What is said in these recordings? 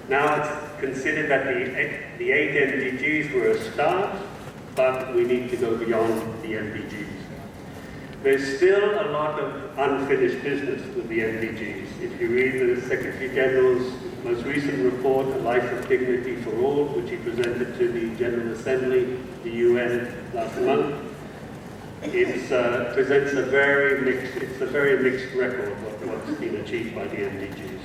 Now it's considered that the 8 MDGs were a start, but we need to go beyond the MDGs. There's still a lot of unfinished business with the MDGs. If you read the Secretary General's most recent report, A Life of Dignity for All, which he presented to the General Assembly, the UN, last month, it presents a very mixed record of what's been achieved by the MDGs.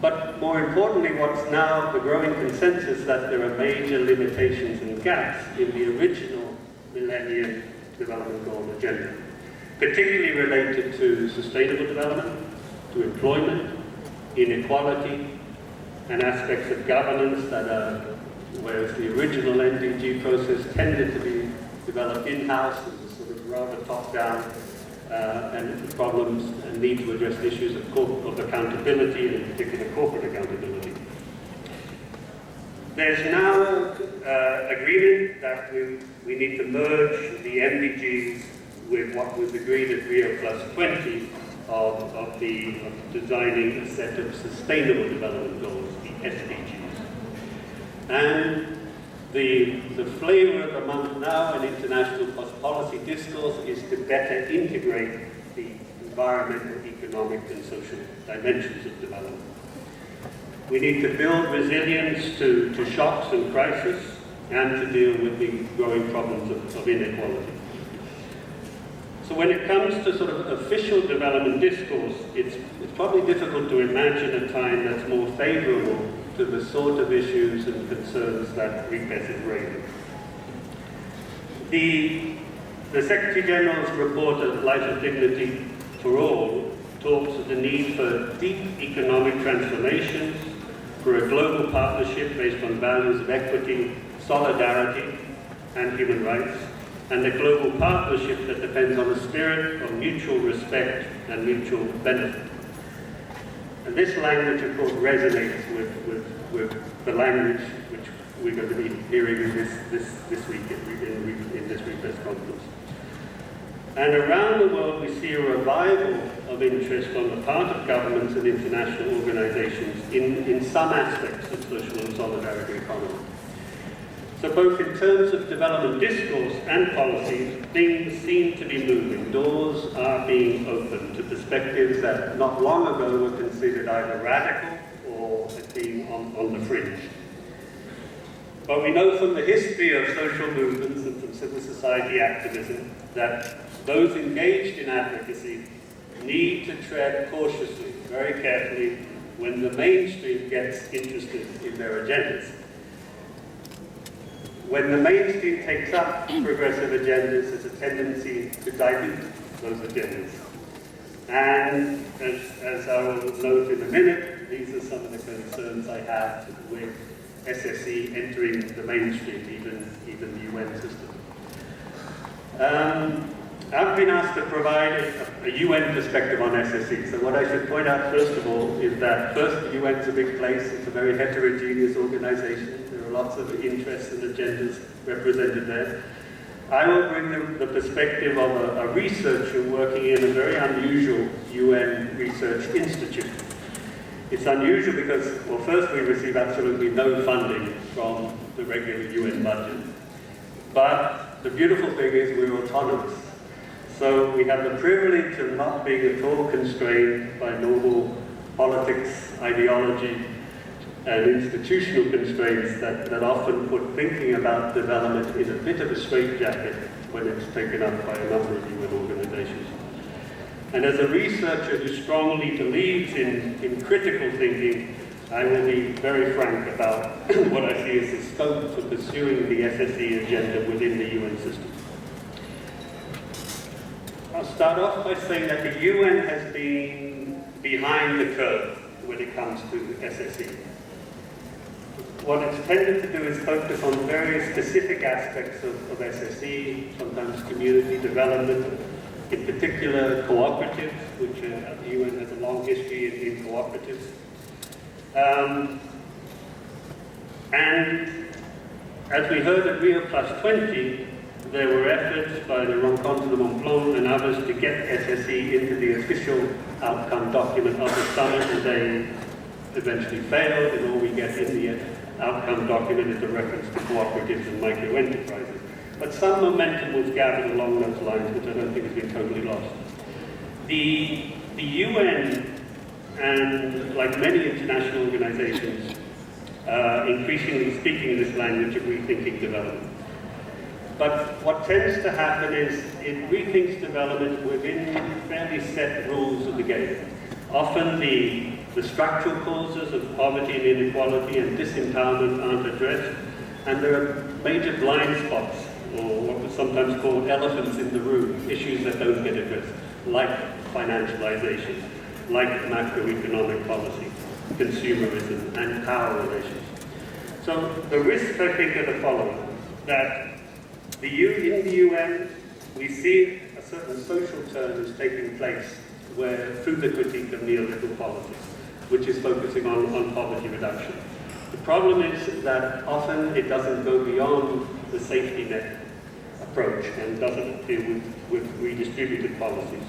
But more importantly, what's now the growing consensus that there are major limitations and gaps in the original Millennium Development Goal agenda, particularly related to sustainable development, to employment, inequality, and aspects of governance that are, whereas the original MDG process tended to be developed in-house as a sort of rather top-down, and the problems and need to address issues of accountability, and in particular corporate accountability. There's now agreement that we need to merge the MDGs with what was agreed at Rio +20 of designing a set of sustainable development goals, the SDGs. And the flavor of the month now in international policy discourse is to better integrate the environmental, economic, and social dimensions of development. We need to build resilience to shocks and crisis, and to deal with the growing problems of inequality. So when it comes to sort of official development discourse, it's probably difficult to imagine a time that's more favorable to the sort of issues and concerns that RIPESS is raising. The Secretary General's report of Life of Dignity for All talks of the need for deep economic transformations, for a global partnership based on values of equity, solidarity, and human rights, and a global partnership that depends on a spirit of mutual respect and mutual benefit. And this language, of course, resonates with the language which we're going to be hearing in this week in this RIPESS conference. And around the world, we see a revival of interest on the part of governments and international organizations in some aspects of social and solidarity economy. So both in terms of development discourse and policies, things seem to be moving. Doors are being opened to perspectives that not long ago were considered either radical or as being on the fringe. But we know from the history of social movements and from civil society activism that those engaged in advocacy need to tread cautiously, very carefully, when the mainstream gets interested in their agendas. When the mainstream takes up progressive agendas, there's a tendency to dilute those agendas. And as I will note in a minute, these are some of the concerns I have with SSE entering the mainstream, even the UN system. I've been asked to provide a UN perspective on SSE. So what I should point out first of all is that first, the UN is a big place. It's a very heterogeneous organization. There are lots of interests and agendas represented there. I will bring the perspective of a researcher working in a very unusual UN research institute. It's unusual because, well, first we receive absolutely no funding from the regular UN budget. But the beautiful thing is we're autonomous. So we have the privilege of not being at all constrained by normal politics, ideology, and institutional constraints that often put thinking about development in a bit of a straitjacket when it's taken up by a number of UN organizations. And as a researcher who strongly believes in critical thinking, I will be very frank about what I see as the scope for pursuing the SSE agenda within the UN system. I'll start off by saying that the UN has been behind the curve when it comes to SSE. What it's tended to do is focus on very specific aspects of SSE, sometimes community development, in particular cooperatives, which the UN has a long history in cooperatives. And as we heard at Rio +20, there were efforts by the Rencontre de Montblanc and others to get SSE into the official outcome document of the summit, and eventually failed, and all we get in the outcome document is a reference to cooperatives and micro-enterprises. But some momentum was gathered along those lines, which I don't think has been totally lost. The UN, and like many international organizations, increasingly speaking this language of rethinking development. But what tends to happen is it rethinks development within fairly set rules of the game. Often the structural causes of poverty and inequality and disempowerment aren't addressed, and there are major blind spots, or what we sometimes call elephants in the room, issues that don't get addressed, like financialization, like macroeconomic policy, consumerism, and power relations. So the risks, I think, are the following: that in the UN, we see a certain social turn is taking place through the critique of neoliberal policies, which is focusing on poverty reduction. The problem is that often it doesn't go beyond the safety net approach and doesn't deal with redistributed policies.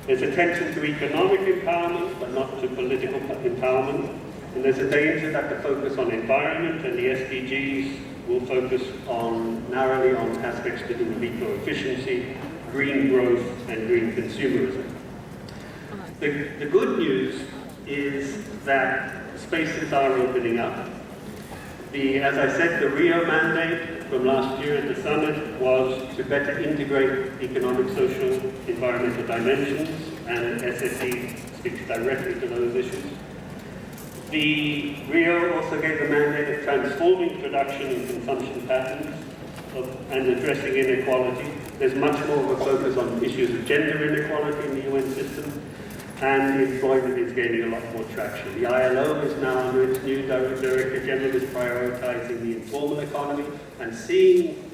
There's attention to economic empowerment, but not to political empowerment. And there's a danger that the focus on environment and the SDGs will focus narrowly on aspects to do with eco-efficiency, green growth, and green consumerism. The good news is that spaces are opening up. As I said, the Rio mandate from last year at the summit was to better integrate economic, social, environmental dimensions, and SSE speaks directly to those issues. The Rio also gave the mandate of transforming production and consumption patterns and addressing inequality. There's much more of a focus on issues of gender inequality in the UN system, and employment is gaining a lot more traction. The ILO is now, under its new Director General, is prioritizing the informal economy and seeing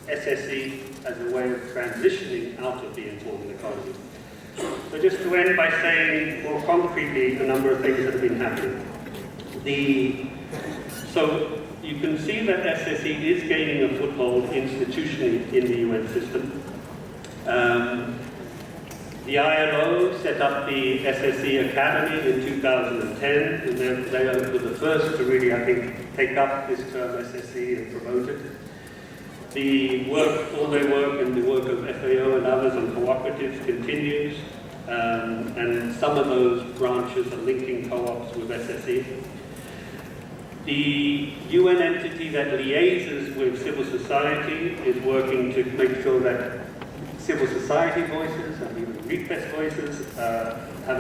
SSE as a way of transitioning out of the informal economy. So just to end by saying more concretely a number of things that have been happening. So you can see that SSE is gaining a foothold institutionally in the UN system. The ILO set up the SSE Academy in 2010, and they were the first to really, I think, take up this term SSE and promote it. All their work and the work of FAO and others on cooperatives continues, and some of those branches are linking co-ops with SSE. The UN entity that liaises with civil society is working to make sure that civil society voices and even RIPESS voices have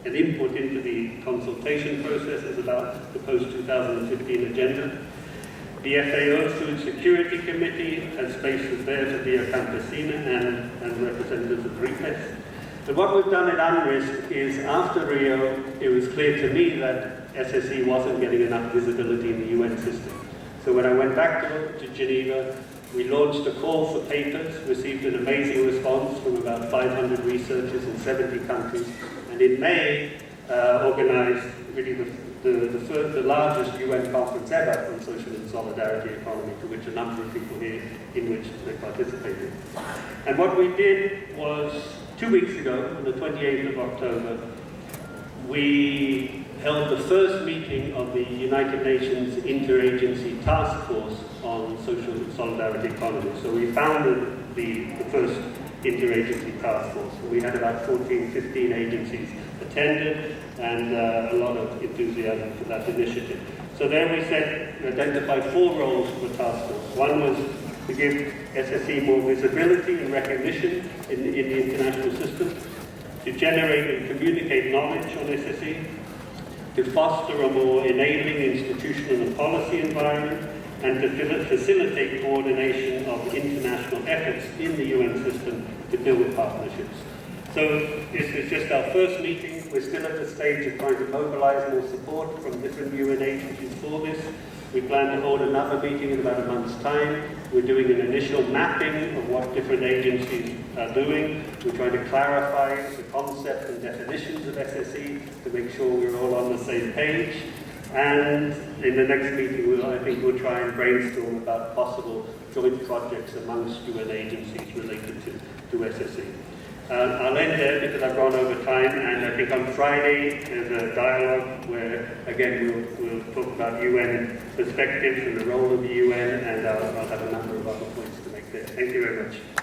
an input into the consultation processes about the post-2015 agenda. The FAO Food Security Committee has spaces there for Via Campesina and representatives of RIPESS. But what we've done at UNRISD is, after Rio, it was clear to me that SSE wasn't getting enough visibility in the UN system. So when I went back to Geneva, we launched a call for papers, received an amazing response from about 500 researchers in 70 countries, and in May organized really the largest UN conference ever on social and solidarity economy, to which a number of people here in which they participated. And what we did was, 2 weeks ago, on the 28th of October, we held the first meeting of the United Nations Interagency Task Force on Social and Solidarity Economy. So we founded the first interagency task force. We had about 14, 15 agencies attended, and a lot of enthusiasm for that initiative. So there we identified 4 roles for the task force. One was to give SSE more visibility and recognition in the international system, to generate and communicate knowledge on SSE, to foster a more enabling institutional and policy environment, and to facilitate coordination of international efforts in the UN system to build partnerships. So this is just our first meeting. We're still at the stage of trying to mobilize more support from different UN agencies for this. We plan to hold another meeting in about a month's time. We're doing an initial mapping of what different agencies are doing. We're trying to clarify the concept and definitions of SSE to make sure we're all on the same page. And in the next meeting, I think we'll try and brainstorm about possible joint projects amongst UN agencies related to SSE. I'll end there because I've gone over time, and I think on Friday there's a dialogue where, again, we'll talk about UN perspectives and the role of the UN, and I'll have a number of other points to make there. Thank you very much.